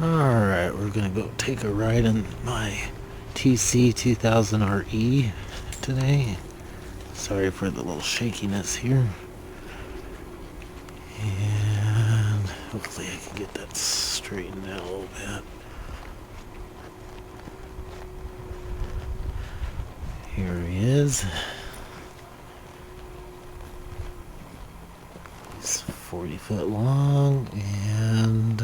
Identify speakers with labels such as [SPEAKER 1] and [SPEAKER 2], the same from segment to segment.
[SPEAKER 1] Alright, we're gonna go take a ride in my TC2000 RE today. Sorry for the little shakiness here. And hopefully I can get that straightened out a little bit. Here he is. He's 40 foot long and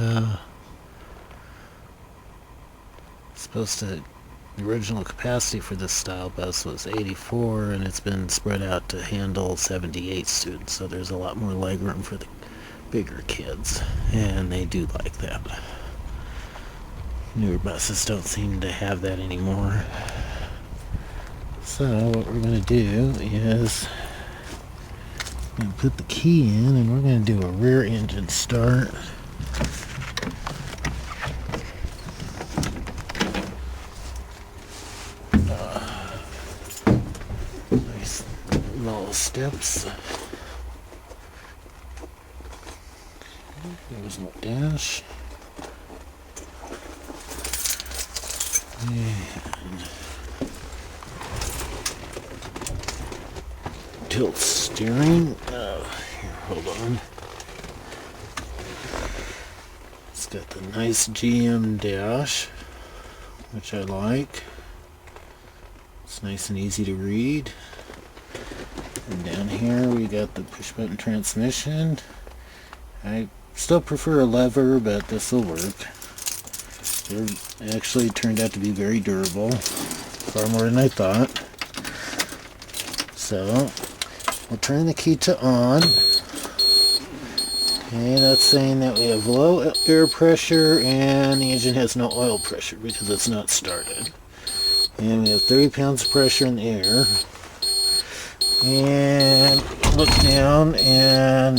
[SPEAKER 1] the original capacity for this style bus was 84, and it's been spread out to handle 78 students, so there's a lot more legroom for the bigger kids, and they do like that. Newer buses don't seem to have that anymore. So what we're going to do is I'm going to put the key in, and we're going to do a rear engine start. Nice little steps. There's my dash. And tilt steering. Here, hold on. It's got the nice GM dash, which I like. It's nice and easy to read. And down here we got the push button transmission. I still prefer a lever, but this will work. They're actually turned out to be very durable, far more than I thought. So we'll turn the key to on. Okay, that's saying that we have low air pressure and the engine has no oil pressure because it's not started. And we have 30 pounds of pressure in the air. And look down, and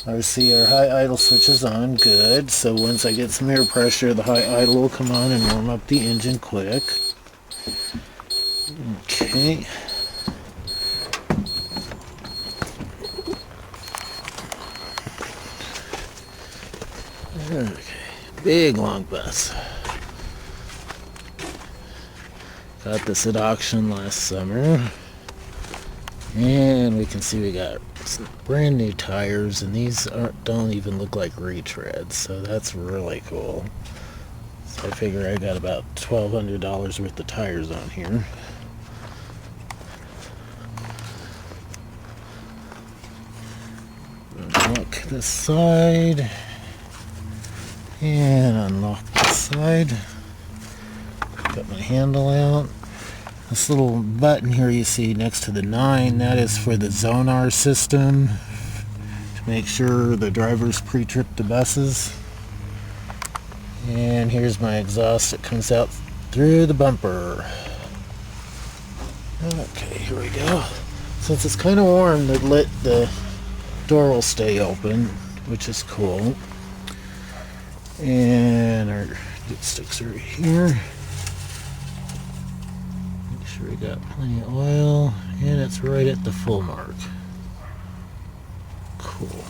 [SPEAKER 1] our high idle switch is on. Good. So once I get some air pressure, the high idle will come on and warm up the engine quick. Okay. Okay. Big long bus. Got this at auction last summer, and we can see we got some brand new tires, and these don't even look like retreads, so that's really cool. So I figure I got about $1,200 worth of tires on here. Unlock this side and unlock this side. Got my handle out. This little button here you see next to the 9, that is for the sonar system to make sure the drivers pre-trip the buses. And here's my exhaust that comes out through the bumper. Okay, here we go. Since it's kind of warm, the door will stay open, which is cool. And our dipsticks are here. We got plenty of oil, and it's right at the full mark. Cool.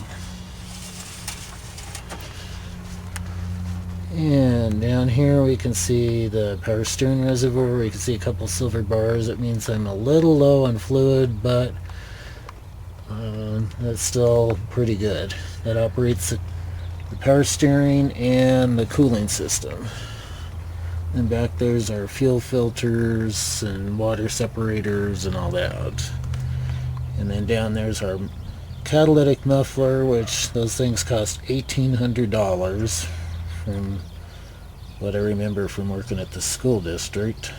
[SPEAKER 1] And down here we can see the power steering reservoir. We can see a couple silver bars. It means I'm a little low on fluid, but that's still pretty good. That operates the power steering and the cooling system. And back there's our fuel filters and water separators and all that. And then down there's our catalytic muffler, which those things cost $1,800 from what I remember from working at the school district.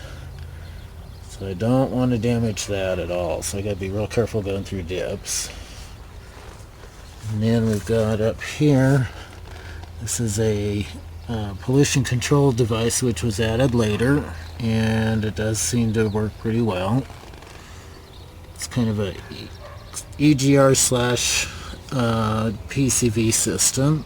[SPEAKER 1] So I don't want to damage that at all, so I gotta be real careful going through dips. And then we've got up here, this is a pollution control device which was added later, and it does seem to work pretty well. It's kind of a EGR slash PCV system,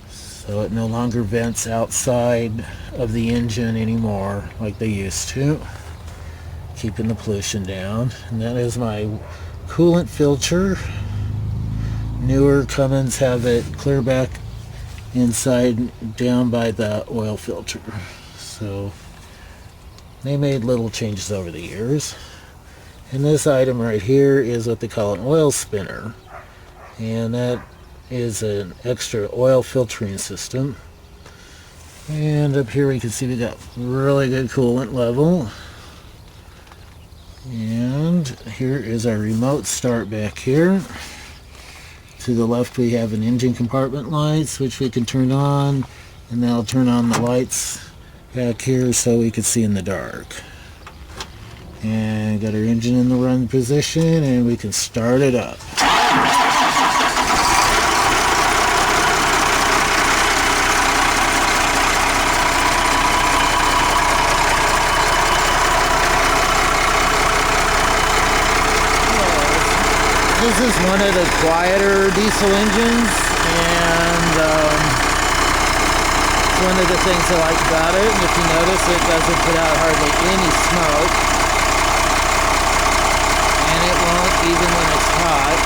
[SPEAKER 1] so it no longer vents outside of the engine anymore like they used to, keeping the pollution down. And that is my coolant filter. Newer Cummins have it clear back inside down by the oil filter. So they made little changes over the years. And this item right here is what they call an oil spinner, and that is an extra oil filtering system. And up here we can see we got really good coolant level. And here is our remote start back here. To the left we have an engine compartment lights which we can turn on, and that'll turn on the lights back here so we can see in the dark. And got our engine in the run position, and we can start it up. This is one of the quieter diesel engines, and it's one of the things I like about it. And if you notice, it doesn't put out hardly any smoke. And it won't even when it's hot.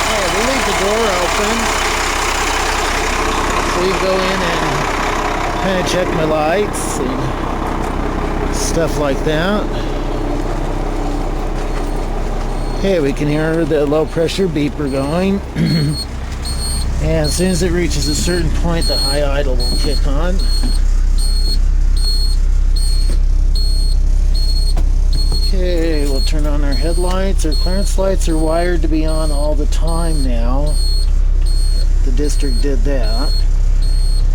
[SPEAKER 1] Yeah, we leave the door open so you can go in and kind of check my lights and stuff like that. Okay, we can hear the low pressure beeper going. And as soon as it reaches a certain point, the high idle will kick on. Okay, we'll turn on our headlights. Our clearance lights are wired to be on all the time now. The district did that.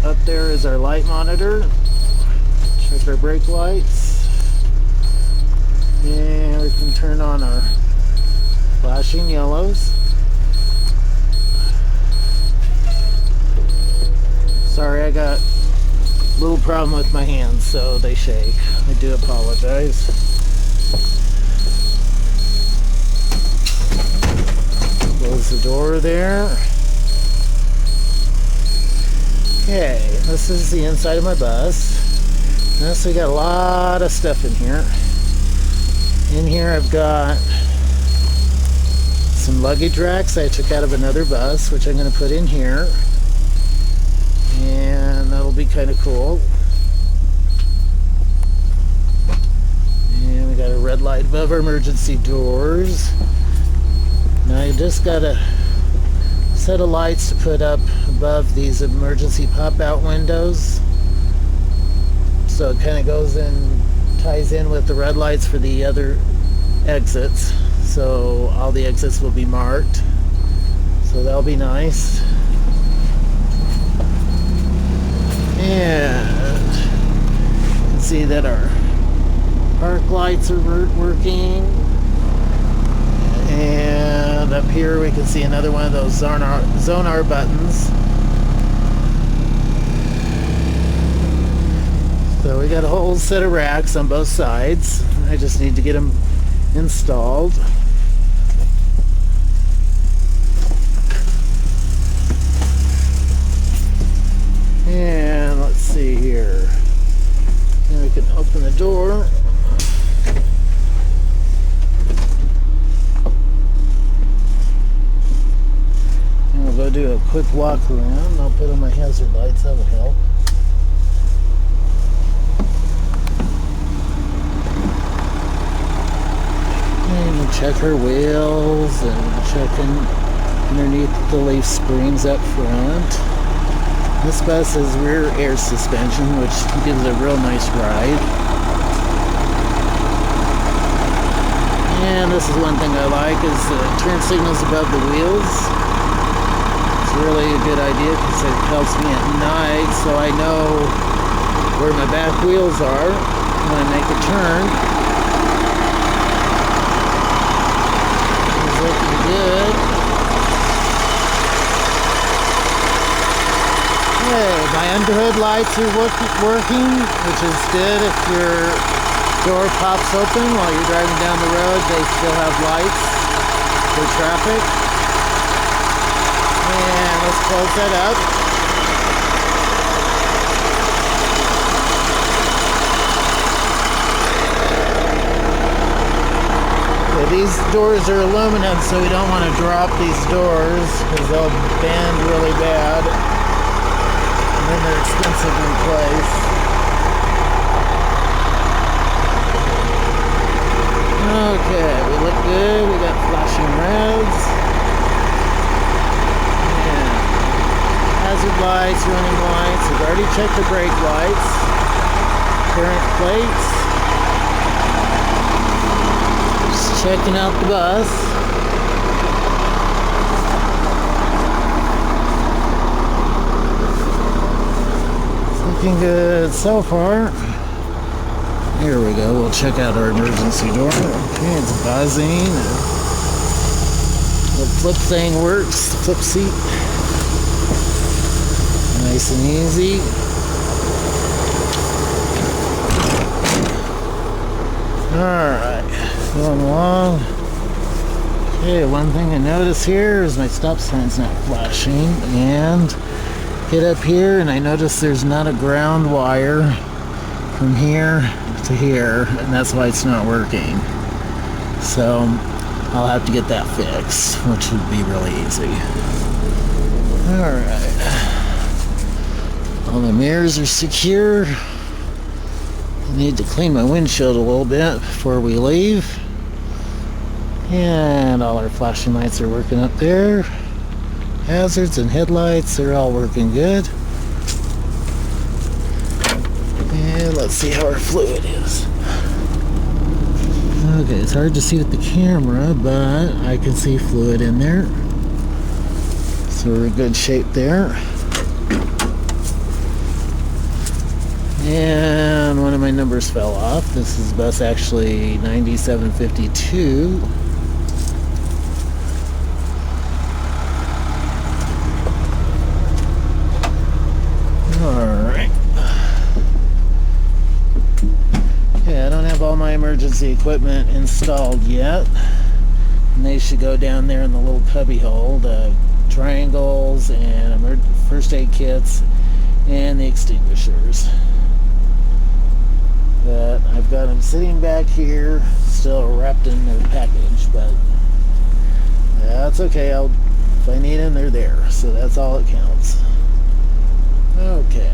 [SPEAKER 1] Up there is our light monitor. Check our brake lights. And we can turn on our flashing yellows. Sorry, I got a little problem with my hands, so they shake. I do apologize. Close the door there. Okay, this is the inside of my bus. Now, so we got a lot of stuff in here. In here I've got some luggage racks I took out of another bus, which I'm going to put in here, and that'll be kind of cool. And we got a red light above our emergency doors. Now I just got a set of lights to put up above these emergency pop-out windows, so it kind of goes in, ties in with the red lights for the other exits. So all the exits will be marked, so that'll be nice. And you can see that our park lights are working. And up here we can see another one of those sonar buttons. So we got a whole set of racks on both sides. I just need to get them installed. And let's see here. And we can open the door. And we'll go do a quick walk around. I'll put on my hazard lights, that would help. And we'll check her wheels and checking underneath the leaf springs up front. This bus has rear air suspension, which gives a real nice ride. And this is one thing I like, is the turn signals above the wheels. It's really a good idea because it helps me at night, so I know where my back wheels are when I make a turn. It's looking good. Okay, my underhood lights are working, which is good. If your door pops open while you're driving down the road, they still have lights for traffic. And let's close that up. these doors are aluminum, so we don't want to drop these doors because they'll bend really bad. And then they're expensive in place. Okay, we look good. We got flashing reds. Yeah. Hazard lights, running lights. We've already checked the brake lights. Current plates. Just checking out the bus. It's looking good so far. Here we go. We'll check out our emergency door. Okay, it's buzzing. The flip thing works. The flip seat. Nice and easy. Alright, going along. Okay, one thing I notice here is my stop sign's not flashing. And get up here and I notice there's not a ground wire from here to here, and that's why it's not working. So I'll have to get that fixed, which would be really easy. Alright. All the mirrors are secure. I need to clean my windshield a little bit before we leave. And all our flashing lights are working up there. Hazards and headlights are all working good. And let's see how our fluid is. Okay, it's hard to see with the camera, but I can see fluid in there. So we're in good shape there. And one of my numbers fell off. This is bus actually 9752. Alright. Okay, I don't have all my emergency equipment installed yet. And they should go down there in the little cubby hole. The triangles and first aid kits and the extinguishers. But I've got them sitting back here, still wrapped in their package, but that's okay. If I need them, they're there. So that's all that counts. Okay.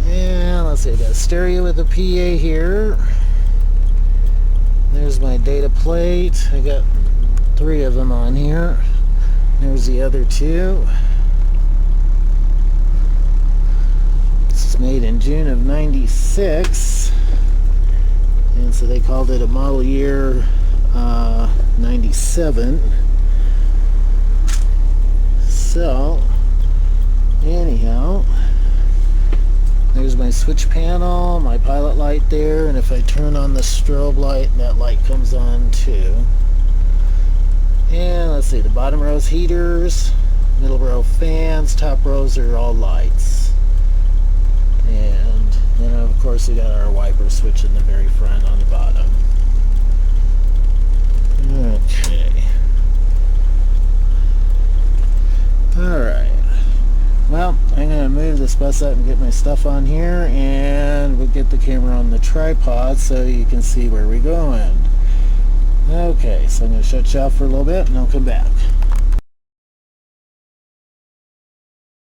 [SPEAKER 1] And let's see, I got a stereo with a PA here. There's my data plate. I got 3 of them on here. There's the other 2. Made in June of '96, and so they called it a model year 97. So anyhow, there's my switch panel, my pilot light there, and if I turn on the strobe light, that light comes on too. And let's see, the bottom row's heaters, middle row fans, top rows are all lights. And then of course we got our wiper switch in the very front on the bottom. Okay. Alright. Well, I'm going to move this bus up and get my stuff on here, and we'll get the camera on the tripod so you can see where we're going. Okay, so I'm going to shut you off for a little bit and I'll come back.